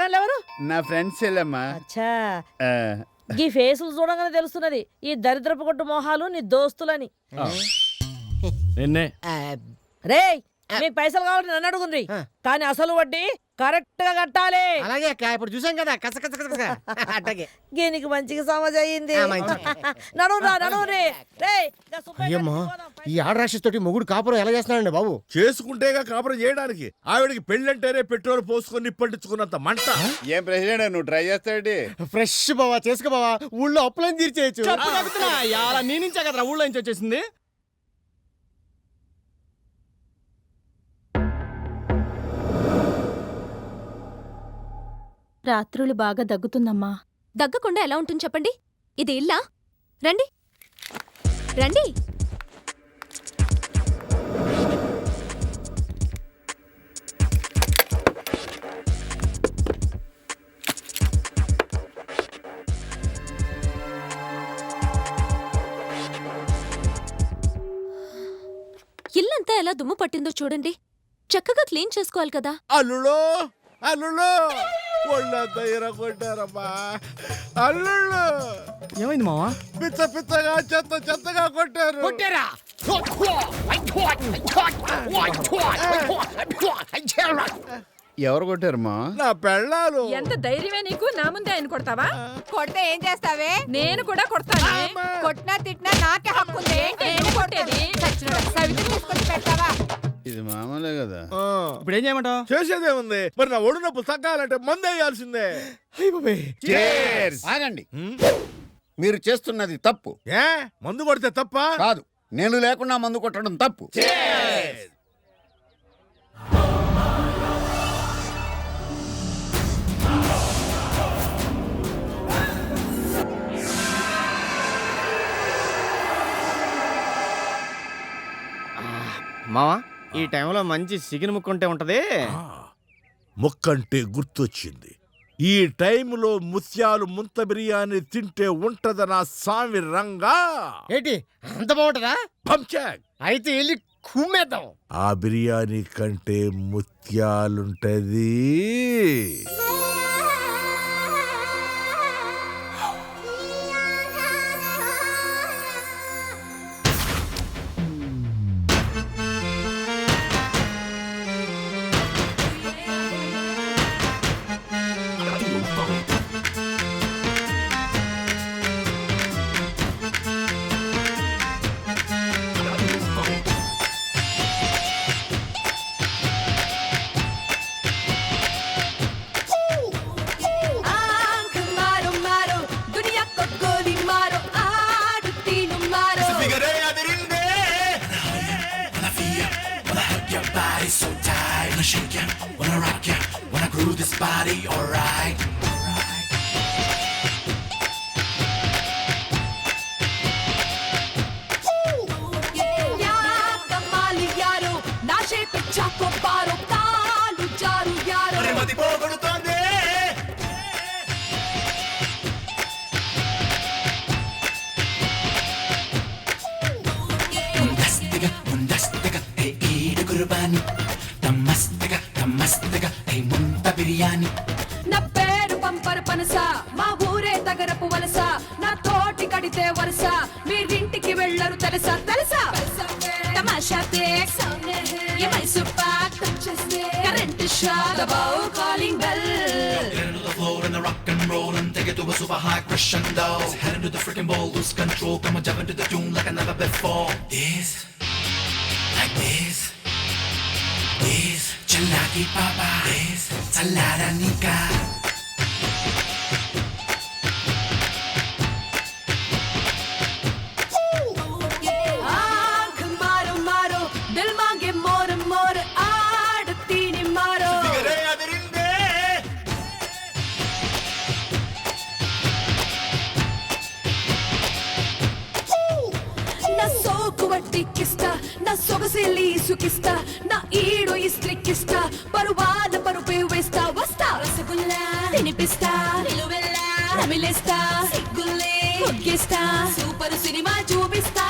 పోరగాళ్ళు ఎవరు? నా ఫ్రెండ్స్ వెళ్ళమ్మా. అచ్చా, ఈ ఫేసులు చూడగానే తెలుస్తున్నది ఈ దరిద్రపు కొట్టు మొహాలు నీ దోస్తులని. నిన్నే రేయ్, మీకు పైసలు కావాలని నన్ను అడుగుండ్రి, కానీ అసలు వడ్డీ కరెక్ట్ గా కట్టాలి. అలాగే అక్క, ఇప్పుడు చూసాం కదా కస కస కస అట్టగే. దీనికి మంచిగా సమజ్ అయ్యింది. నడువురే. అయ్యమ్మా, ఈ ఆడరాక్షస్ తోటి మొగుడు కాపురం ఎలా చేస్తున్నాడండి బాబు? చేసుకుంటేగా కాపురం చేయడానికి. ఆవిడకి పెళ్ళంటేనే పెట్రోల్ పోసుకొని నిప్పంటించుకున్నంత మంట. ఏం ప్రెసిడెంట్ నువ్వు ట్రై చేస్తాడు? ఫ్రెష్ బావా, చేసుకో బావా, ఊళ్ళో అప్పులని తీర్చేయచ్చు. నీ నుంచే కదరా ఊళ్ళో నుంచి వచ్చేసింది. రాత్రులు బాగా దగ్గుతుందమ్మా. దగ్గకుండా ఎలా ఉంటుంది చెప్పండి? ఇది ఇల్లా? రండి రండి. ఇల్లంతా ఎలా దుమ్ము పట్టిందో చూడండి. చక్కగా క్లీన్ చేసుకోవాలి కదా. అల్లుడు అల్లుడు ఒళ్ళంతా ఇరగొట్టారమ్మా. అల్లుళ్ళు ఏమైంది మావా? పిచ్చ పిచ్చగా చెత్త చెత్తగా కొట్టారు. ఎవరు కొట్టారమ్మా? నా పెళ్ళాలు. ఎంత ధైర్యమే నీకు? నా ముందే ఆయన కొడతావా? కొడితే ఏం చేస్తావే? నేను కూడా కొడతాను. కొట్టినా తిట్టినా నాకే హక్కు ఉంది. నేను కొట్టేది సవితి తీసుకొచ్చి పెడతావా? ఇది మామూలే కదా. ఇప్పుడు ఏం చేయమంటావు? చేసేదేముంది, మరి నా ఒడు నొప్పులు తగ్గాలంటే మందు వేయాల్సిందే. ఆగండి, మీరు చేస్తున్నది తప్పు. ఏ మందు కొడితే తప్ప? కాదు, నేను లేకుండా మందు కొట్టడం తప్పు. మావా, ఈ టైంలో మంచి చికెన్ ముక్కుంటే ఉంటది. ముక్కంటే గుర్తొచ్చింది. ఈ టైంలో ముత్యాలు ముంత బిర్యానీ తింటే ఉంటదనా సామి రంగా. ఏంటి అంత బాగుంటదా? పంచాక్. అయితే వెళ్ళి కుమ్మేద్దాం. ఆ బిర్యానీ కంటే ముత్యాలుంటది. So tight, wanna shake ya, wanna rock ya, wanna groove this body, alright. నా పేరు పంపరు పనస, మా ఊరే తగరపు వలస, నా తోటి కడితే వరస, మీరింటికి వెళ్ళరు తెలుసా తెలుసా? తమాషా దేక్, ये Mysore pak, current shot, above calling bell. Get into the floor and the rock and roll and take it to a super high crescendo. Head into the freaking ball, lose control, come on, jump into the tune like I never before. This, like this, this, chalaki papa, this, salada nika. నా సొగసిలి సుకిస్తా, నా ఈడు ఇస్త్రికిస్తా, పరువాల పరుపే వేస్తా, వస్తా రసగుల్లా తినిపిస్తా, నిలువెల్లా నమిలేస్తా, సిగ్గుల్లే ముగ్గిస్తా, super cinema చూపిస్తా.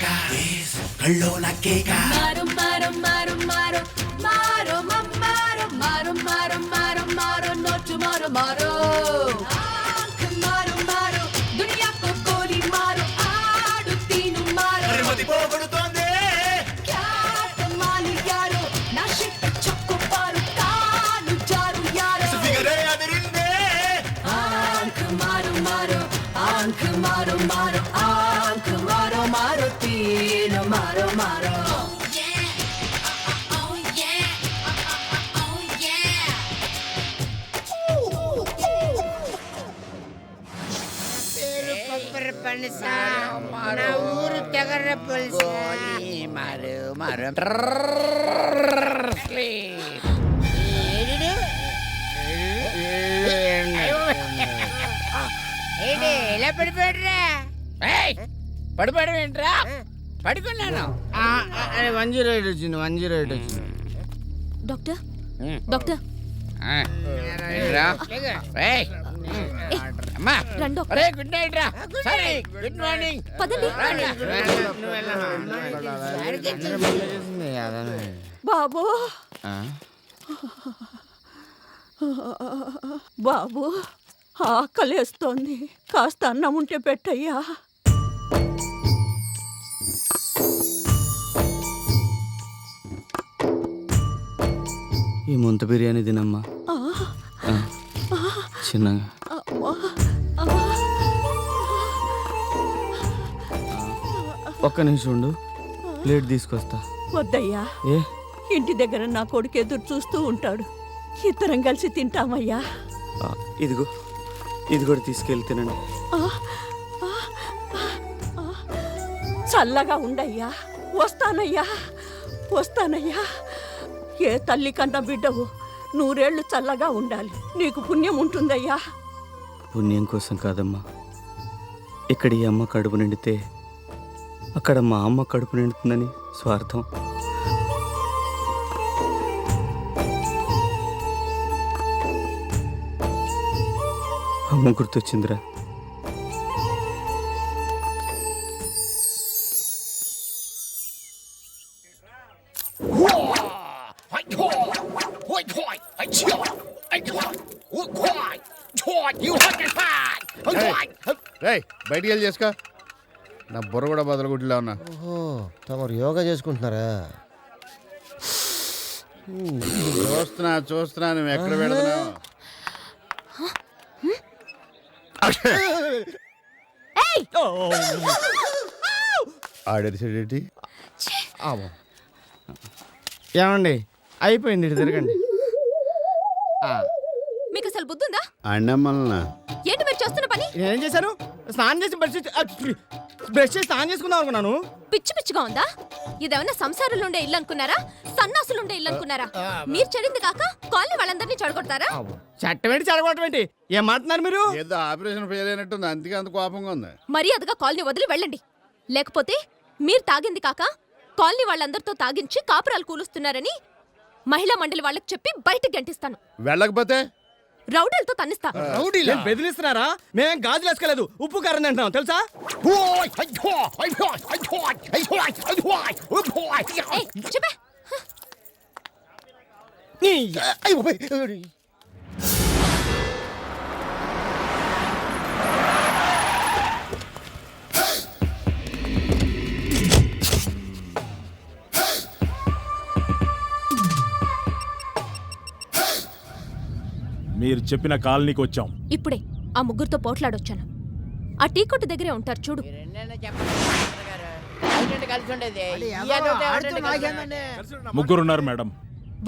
saca. This, కళ్ళో నక్కేక. మారు మారు మారు మారు మారు మారు మారు మారు మారు మారు నోచు మారు మారు ఆంఖ్ మారు మారు దునియా కో గోలి మారు ఆడు తీను మారు మతి పోగొడుతోంది. క్యా కమాలి యారు నా షిట్ చక్కు పారు కాను జారు యారు ఫిగరే అదిరిందే. ఆంఖ్ మారు మారు ఆంఖ్ మారు మారు ఆంఖ్ మారు మారు తీను మారు మారు ఎలా పడిపోయాడురా? పడిపోవడం ఏంట్రా? పడుకున్నాను. 108 వచ్చింది 108 వచ్చింది. డాక్టర్ డాక్టర్ అమ్మా రండి డాక్టర్. గుడ్ నైట్ రా. సరే గుడ్ మార్నింగ్. పదండి. బాబు బాబు ఆకలేస్తోంది, కాస్త అన్నం ఉంటే పెట్టయ్యా. ఈ ముంత బిర్యానీ తినమ్మా. చిన్నగా ఒక్క నిమిషం ఉండు, ప్లేట్ తీసుకొస్తా. వద్దయ్యా, ఏ ఇంటి దగ్గర నా కొడుకు ఎదురు చూస్తూ ఉంటాడు. ఇద్దరం కలిసి తింటామయ్యా. ఇదిగో ఇది కూడా తీసుకెళ్ళి తినండి. చల్లగా ఉండయ్యా. వస్తానయ్యా వస్తానయ్యా. ఏ తల్లి కన్నా బిడ్డవు, 100 ఏళ్ళు చల్లగా ఉండాలి. నీకు పుణ్యం ఉంటుందయ్యా. పుణ్యం కోసం కాదమ్మా, ఇక్కడ ఈ అమ్మ కడుపు నిండితే అక్కడ మా అమ్మ కడుపు నిండుతుందని స్వార్థం. అమ్మ గుర్తొచ్చిందిరా. బయటికి వెళ్ళి చేసుకో. నా బుర్ర కూడా బదలగుడ్డిలో ఉన్నా. ఓహో, తమరు యోగా చేసుకుంటున్నారా? చూస్తున్నా నువ్వు ఎక్కడ పెడుతున్నావు. ఆడేసేటి ఏమండి, అయిపోయింది, ఇటు తిరగండి. మీకు అసలు బుద్ధుందా? అన్నమ్మల్నా ఏంటి మీరు చేస్తున్న పని? నేనేం చేశాను? స్నానం చేసి బ్రష్ చేసి స్నానం చేసుకుందాం అనుకున్నాను. పిచ్చి పిచ్చిగా ఉందా? ఇదేమన్నా సంసారులుండే ఇల్లు అనుకున్నారా? సన్నాసులుండే ఇల్లు అనుకున్నారా? మీరు చెడింది కాక కాలనీ వాళ్ళందరినీ చెడగొడతారా? చట్టం ఏంటి చెడగొట్టం ఏంటి? ఏం మాట్లాడుతున్నారు మీరు? ఏదో ఆపరేషన్ ఫెయిల్ అయినట్టుంది, అందుకే అంత కోపంగా ఉంది. మర్యాదగా కాలనీ వదిలి వెళ్ళండి. లేకపోతే మీరు తాగింది కాక కాలనీ వాళ్ళందరితో తాగించి కాపురాలు కూలుస్తున్నారని మహిళా మండలి వాళ్ళకి చెప్పి బయటకు గంటిస్తాను. వెళ్ళకపోతే రౌడీలతో తన్నిస్తా. ఏం బెదిరిస్తున్నారా? మేమేం గాజులు వేసుకోలేదు, ఉప్పు కారం తింటున్నాం తెలుసా? ఏయ్, చెప్పే. మీరు చెప్పిన కాలనీకి వచ్చాం. ఇప్పుడే ఆ ముగ్గురితో పోట్లాడొచ్చాను. ఆ టీ కొట్టు దగ్గరే ఉంటారు చూడు. ముగ్గురున్నారు మేడం.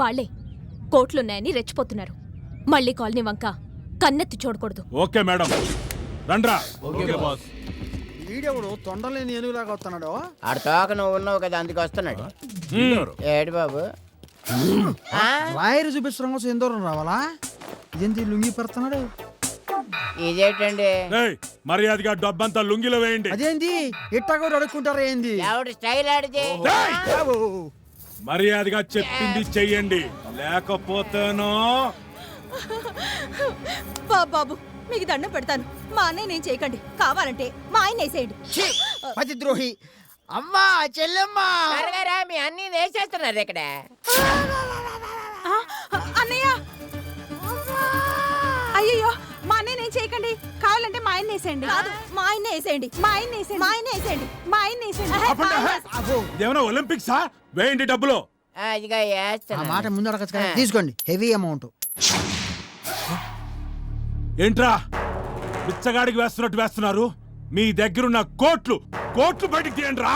వాళ్ళే కోట్లున్నాయని రెచ్చిపోతున్నారు. మళ్ళీ కాలనీ వంక కన్నెత్తి చూడకూడదు. ఓకే మేడం, రండ్రా. వీడెవడు తొండలేని ఏనుగులాగా వస్తున్నాడు? ఆడ తోక నువ్వు ఉన్నావు కదా, అందుకు వస్తున్నాడు. ఏడు బాబు, రాయరు చూపిస్తున్నాం కోసం ఎంత దూరం రావాలా? ఇదేంటి లుంగి పెడుతున్నాడు? ఇదేంటండి? ఏయ్, మర్యాదగా డబ్బంతా లుంగిలో వేయండి. అదేంటి ఇట్టా కూడా అడుక్కుంటారా ఏంది? ఎవడు స్టైల్ ఆడితే ఏయ్! మర్యాదగా చెప్పింది చెయ్యండి, లేకపోతేనో. బాబు మీకు దండం పెడతాను. మా అన్నయ్య నేను చేయకండి. కావాలంటే మా ఆయన వేసేయండి. పతిద్రోహి, అమ్మా చెల్లెమ్మా మీ అన్ని వేసేస్తున్నారు ఇక్కడ. అన్నయ్య అయ్యో మా అన్నయ్య నేను చేయకండి, కావాలంటే మా ఆయన వేసేయండి. మా ఆయన వేసేయండి, మా ఆయన వేసేయండి, మా ఆయన వేసేయండి, మా ఆయన వేసేయండి. ఇదేమైనా ఒలింపిక్సా? వేయండి డబ్బులు. ఇదిగో వేస్తున్నా. మాట ముందు అడగచ్చు కదా, తీసుకోండి హెవీ అమౌంట్. ఏంట్రా బిచ్చగాడికి వేస్తున్నట్టు వేస్తున్నారు? మీ దగ్గరున్న కోట్లు బయటికి తీయండి రా.